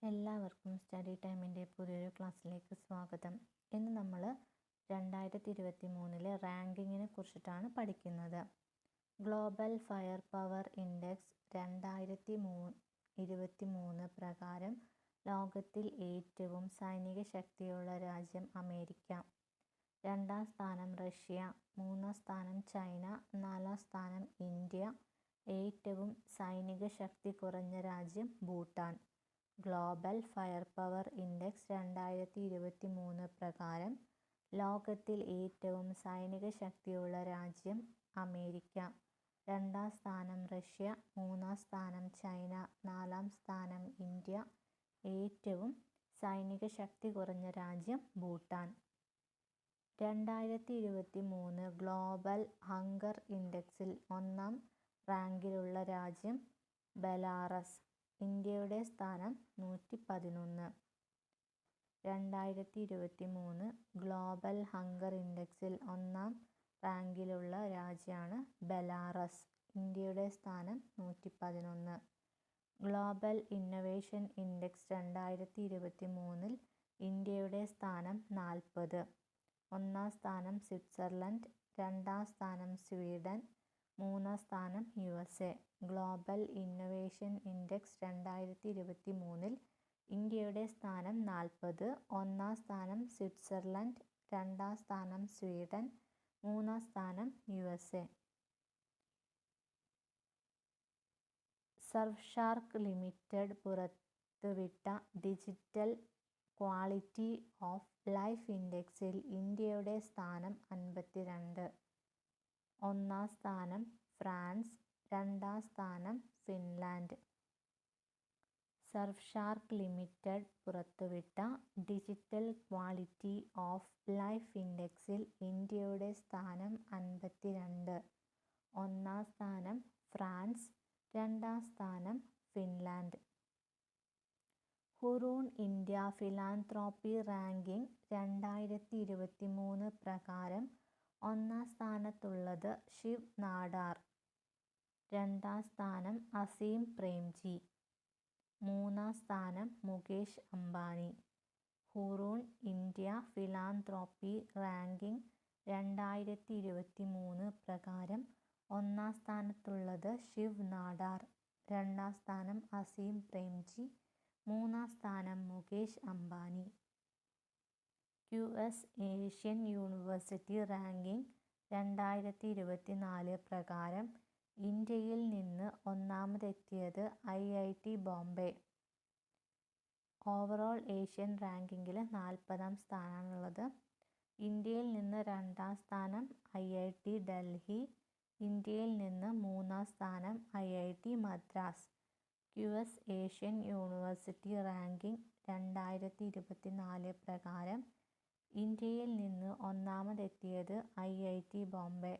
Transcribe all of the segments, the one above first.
എല്ലാവർക്കും സ്റ്റഡി ടൈമിൻ്റെ പുതിയൊരു ക്ലാസ്സിലേക്ക് സ്വാഗതം. ഇന്ന് നമ്മൾ 2023 റാങ്കിങ്ങിനെ കുറിച്ചിട്ടാണ് പഠിക്കുന്നത്. ഗ്ലോബൽ ഫയർ പവർ ഇൻഡെക്സ് 2023 പ്രകാരം ലോകത്തിൽ ഏറ്റവും സൈനിക ശക്തിയുള്ള രാജ്യം അമേരിക്ക, 2ാം സ്ഥാനം റഷ്യ, 3ാം സ്ഥാനം ചൈന, 4ാം സ്ഥാനം ഇന്ത്യ, ഏറ്റവും സൈനിക ശക്തി കുറഞ്ഞ രാജ്യം Bhutan. Global fire power index 2023 പ്രകാരം ലോകത്തിൽ ഏറ്റവും സൈനിക ശക്തിയുള്ള രാജ്യം അമേരിക്ക, 2ാം സ്ഥാനം റഷ്യ, 3ാം സ്ഥാനം ചൈന, 4ാം സ്ഥാനം ഇന്ത്യ, ഏറ്റവും സൈനിക ശക്തി കുറഞ്ഞ രാജ്യം ഭൂട്ടാൻ. 2023 ഗ്ലോബൽ ഹങ്കർ ഇൻഡെക്സിൽ 1ാം റാങ്കിലുള്ള രാജ്യം ബെലാറസ്, ഇന്ത്യയുടെ സ്ഥാനം 111. 2023 ഗ്ലോബൽ ഹങ്കർ ഇൻഡെക്സിൽ 1ാം റാങ്കിലുള്ള രാജ്യമാണ് ബെലാറസ്, ഇന്ത്യയുടെ സ്ഥാനം 111. ഗ്ലോബൽ ഇന്നൊവേഷൻ ഇൻഡെക്സ് 2023 ഇന്ത്യയുടെ സ്ഥാനം 40. 1ാം സ്ഥാനം സ്വിറ്റ്സർലൻഡ്, 2ാം സ്ഥാനം സ്വീഡൻ, 3ാം സ്ഥാനം USA. ഗ്ലോബൽ ഇന്നൊവേഷൻ ഇൻഡെക്സ് 2023 ഇന്ത്യയുടെ സ്ഥാനം 40, 1ാം സ്ഥാനം സ്വിറ്റ്സർലൻഡ്, 2ാം സ്ഥാനം സ്വീഡൻ, 3ാം സ്ഥാനം USA. സർഫ്ഷാർക്ക് ലിമിറ്റഡ് പുറത്തുവിട്ട ഡിജിറ്റൽ ക്വാളിറ്റി ഓഫ് ലൈഫ് ഇൻഡെക്സിൽ ഇന്ത്യയുടെ സ്ഥാനം 52. 1ാം സ്ഥാനം ഫ്രാൻസ്, 2ാം സ്ഥാനം ഫിൻലാൻഡ്. സർഫ്ഷാർക്ക് ലിമിറ്റഡ് പുറത്തുവിട്ട ഡിജിറ്റൽ ക്വാളിറ്റി ഓഫ് ലൈഫ് ഇൻഡെക്സിൽ ഇന്ത്യയുടെ സ്ഥാനം 52. 1ാം സ്ഥാനം ഫ്രാൻസ്, 2ാം സ്ഥാനം Finland. Hurun India philanthropy ranking 2023 പ്രകാരം 1ാം സ്ഥാനത്തുള്ളത് ശിവ് നാടാർ, 2ാം സ്ഥാനം അസീം പ്രേംജി, 3ാം സ്ഥാനം Mukesh Ambani. Hurun India philanthropy ranking 2023 പ്രകാരം 1ാം സ്ഥാനത്തുള്ളത് ശിവ് നാടാർ, 2ാം സ്ഥാനം അസീം പ്രേംജി, 3ാം സ്ഥാനം Mukesh Ambani. QS Asian university ranking 2024 പ്രകാരം ഇന്ത്യയിൽ നിന്ന് ഒന്നാമതെത്തിയത് IIT ബോംബെ. ഓവറോൾ ഏഷ്യൻ റാങ്കിങ്ങിൽ 40ാം സ്ഥാനമാണുള്ളത്. ഇന്ത്യയിൽ നിന്ന് 2ാം സ്ഥാനം IIT ഡൽഹി, ഇന്ത്യയിൽ നിന്ന് 3ാം സ്ഥാനം IIT Madras. QS Asian university ranking 2024 പ്രകാരം ഇന്ത്യയിൽ നിന്ന് ഒന്നാമതെത്തിയത് IIT ബോംബെ,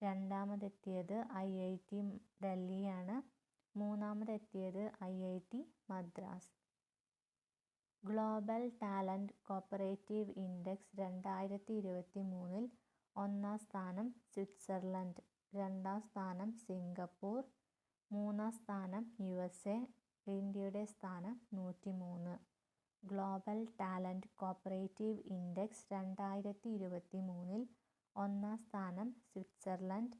രണ്ടാമതെത്തിയത് IIT ഡൽഹിയാണ്, മൂന്നാമതെത്തിയത് IIT Madras. Global talent cooperative index 2023 1ാം സ്ഥാനം സ്വിറ്റ്സർലൻഡ്, 2ാം സ്ഥാനം സിംഗപ്പൂർ, 3ാം സ്ഥാനം USA, ഇന്ത്യയുടെ സ്ഥാനം 103. ഗ്ലോബൽ ടാലന്റ് കോപ്പറേറ്റീവ് ഇൻഡെക്സ് 2023 1ാം സ്ഥാനം സ്വിറ്റ്സർലൻഡ്,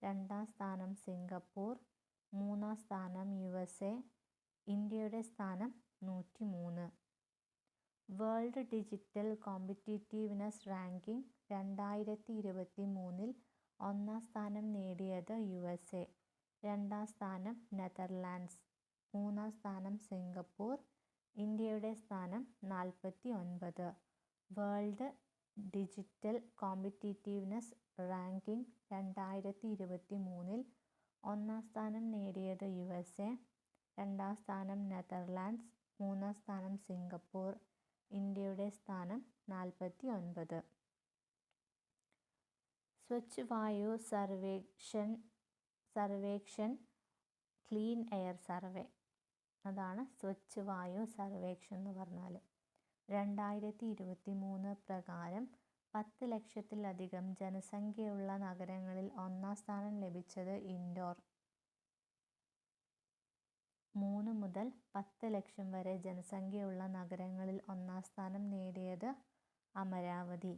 2ാം സ്ഥാനം സിംഗപ്പൂർ, 3ാം സ്ഥാനം USA, ഇന്ത്യയുടെ സ്ഥാനം 103. വേൾഡ് ഡിജിറ്റൽ കോമ്പറ്റീറ്റീവ്നെസ് റാങ്കിംഗ് 2023 1ാം സ്ഥാനം നേടിയത് USA, 2ാം സ്ഥാനം നെതർലാൻഡ്സ്, 3ാം സ്ഥാനം സിംഗപ്പൂർ, ഇന്ത്യയുടെ സ്ഥാനം 49. വേൾഡ് ഡിജിറ്റൽ കോമ്പറ്റീറ്റീവ്നെസ് റാങ്കിംഗ് 2023 1ാം സ്ഥാനം നേടിയത് USA, 2ാം സ്ഥാനം നെതർലാൻഡ്സ്, 3ാം സ്ഥാനം സിംഗപ്പൂർ, ഇന്ത്യയുടെ സ്ഥാനം 49. സ്വച്ഛ് വായു സർവേക്ഷൺ ക്ലീൻ എയർ സർവേ, അതാണ് സ്വച്ഛ് വായു സർവേക്ഷൺ എന്ന് പറഞ്ഞാൽ. 2023 പ്രകാരം 10 ലക്ഷത്തിലധികം ജനസംഖ്യയുള്ള നഗരങ്ങളിൽ 1ാം സ്ഥാനം ലഭിച്ചത് ഇൻഡോർ. 3 മുതൽ 10 10 ലക്ഷം വരെ ജനസംഖ്യയുള്ള നഗരങ്ങളിൽ ഒന്നാം സ്ഥാനം നേടിയത് അമരാവതി.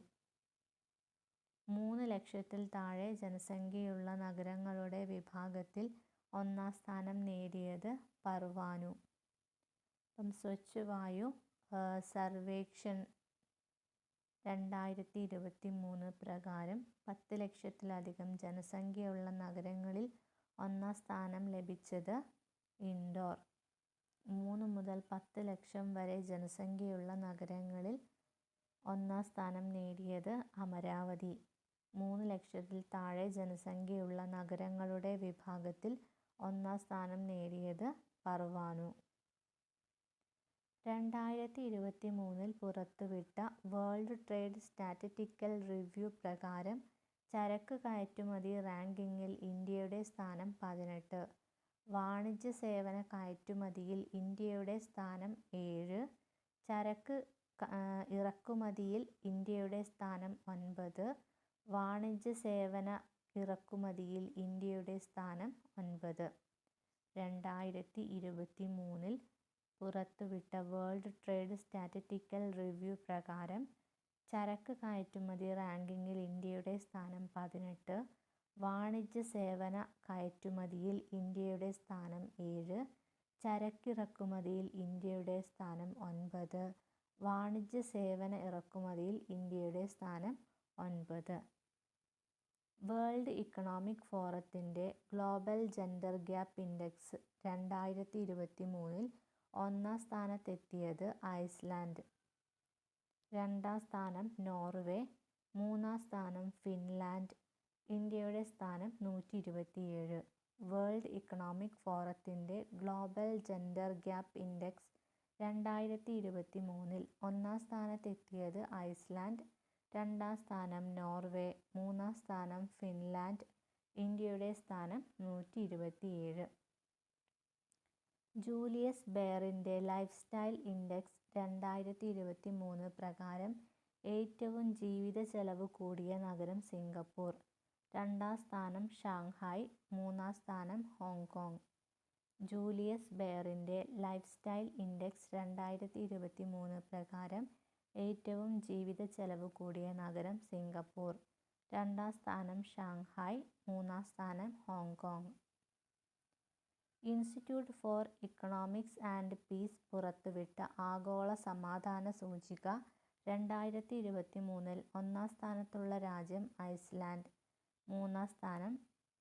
3 ലക്ഷത്തിൽ താഴെ ജനസംഖ്യയുള്ള നഗരങ്ങളുടെ വിഭാഗത്തിൽ ഒന്നാം സ്ഥാനം നേടിയത് പർവാനു. അപ്പം സ്വച്ഛ് വായു സർവേക്ഷൺ 2023 പ്രകാരം 10 ലക്ഷത്തിലധികം ജനസംഖ്യയുള്ള നഗരങ്ങളിൽ ഒന്നാം സ്ഥാനം ലഭിച്ചത് ഇൻഡോർ. 3 മുതൽ 10 ലക്ഷം വരെ ജനസംഖ്യയുള്ള നഗരങ്ങളിൽ ഒന്നാം സ്ഥാനം നേടിയത് അമരാവതി. 3 ലക്ഷത്തിൽ താഴെ ജനസംഖ്യയുള്ള നഗരങ്ങളുടെ വിഭാഗത്തിൽ ഒന്നാം സ്ഥാനം നേടിയത് പർവാനു. 2023 പുറത്തുവിട്ട വേൾഡ് ട്രേഡ് സ്റ്റാറ്റിസ്റ്റിക്കൽ റിവ്യൂ പ്രകാരം ചരക്ക് കയറ്റുമതി റാങ്കിങ്ങിൽ ഇന്ത്യയുടെ സ്ഥാനം 18. വാണിജ്യ സേവന കയറ്റുമതിയിൽ ഇന്ത്യയുടെ സ്ഥാനം 7. ചരക്ക് ഇറക്കുമതിയിൽ ഇന്ത്യയുടെ സ്ഥാനം 9. വാണിജ്യ സേവന ഇറക്കുമതിയിൽ ഇന്ത്യയുടെ സ്ഥാനം 9. 2023 പുറത്തുവിട്ട വേൾഡ് ട്രേഡ് സ്റ്റാറ്റിസ്റ്റിക്കൽ റിവ്യൂ പ്രകാരം ചരക്ക് കയറ്റുമതി റാങ്കിങ്ങിൽ ഇന്ത്യയുടെ സ്ഥാനം 18. വാണിജ്യ സേവന കയറ്റുമതിയിൽ ഇന്ത്യയുടെ സ്ഥാനം 7. ചരക്കിറക്കുമതിയിൽ ഇന്ത്യയുടെ സ്ഥാനം 9. വാണിജ്യ സേവന ഇറക്കുമതിയിൽ ഇന്ത്യയുടെ സ്ഥാനം 9. വേൾഡ് ഇക്കണോമിക് ഫോറത്തിൻ്റെ ഗ്ലോബൽ ജെൻഡർ ഗ്യാപ്പ് ഇൻഡെക്സ് 2023 ഒന്നാം സ്ഥാനത്തെത്തിയത് ഐസ്ലാൻഡ്. 2ാം സ്ഥാനം നോർവേ. 3ാം സ്ഥാനം ഫിൻലാൻഡ്. ഇന്ത്യയുടെ സ്ഥാനം 127. വേൾഡ് ഇക്കണോമിക് ഫോറത്തിൻ്റെ ഗ്ലോബൽ ജെൻഡർ ഗ്യാപ്പ് ഇൻഡെക്സ് 2023 ഒന്നാം സ്ഥാനത്തെത്തിയത് ഐസ്ലാൻഡ്. 2ാം സ്ഥാനം നോർവേ. 3ാം സ്ഥാനം ഫിൻലാൻഡ്. ഇന്ത്യയുടെ സ്ഥാനം 127. ജൂലിയസ് ബെയറിൻ്റെ ലൈഫ് സ്റ്റൈൽ ഇൻഡെക്സ് 2023 പ്രകാരം ഏറ്റവും ജീവിത ചെലവ് കൂടിയ നഗരം സിംഗപ്പൂർ. 2ാം സ്ഥാനം ഷാങ്ഹായ്. 3ാം സ്ഥാനം ഹോങ്കോങ്. ജൂലിയസ് ബെയറിൻ്റെ ലൈഫ് സ്റ്റൈൽ ഇൻഡെക്സ് 2023 പ്രകാരം ഏറ്റവും ജീവിത ചെലവ് കൂടിയ നഗരം സിംഗപ്പൂർ. 2ാം സ്ഥാനം ഷാങ്ഹായ്. 3ാം സ്ഥാനം Hong Kong. Institute four economics and piece പുറത്തുവിട്ട ആഗോള സമാധാന സൂചിക 2023 ഒന്നാം സ്ഥാനത്തുള്ള രാജ്യം ഐസ്ലാൻഡ്. 3ാം സ്ഥാനം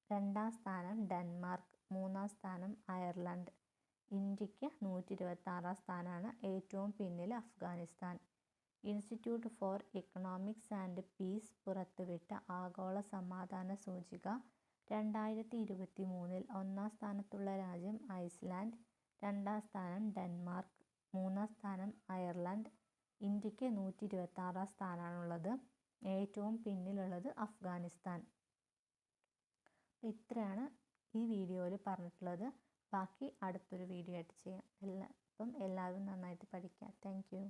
2ാം സ്ഥാനം ഡെൻമാർക്ക്. 3ാം സ്ഥാനം അയർലൻഡ്. ഇന്ത്യക്ക് 126ാം സ്ഥാനമാണ്. ഏറ്റവും പിന്നിൽ Afghanistan. Institute four economics and piece പുറത്തുവിട്ട ആഗോള സമാധാന സൂചിക 2023 ഒന്നാം സ്ഥാനത്തുള്ള രാജ്യം ഐസ്ലാൻഡ്. 2ാം സ്ഥാനം ഡെൻമാർക്ക്. 3ാം സ്ഥാനം അയർലൻഡ്. ഇന്ത്യക്ക് 126ാം സ്ഥാനമാണുള്ളത്. ഏറ്റവും പിന്നിലുള്ളത് അഫ്ഗാനിസ്ഥാൻ. ഇത്രയാണ് ഈ വീഡിയോയിൽ പറഞ്ഞിട്ടുള്ളത്. ബാക്കി അടുത്തൊരു വീഡിയോ ആയിട്ട് ചെയ്യാം. അപ്പം എല്ലാവരും നന്നായിട്ട് പഠിക്കുക. Thank you.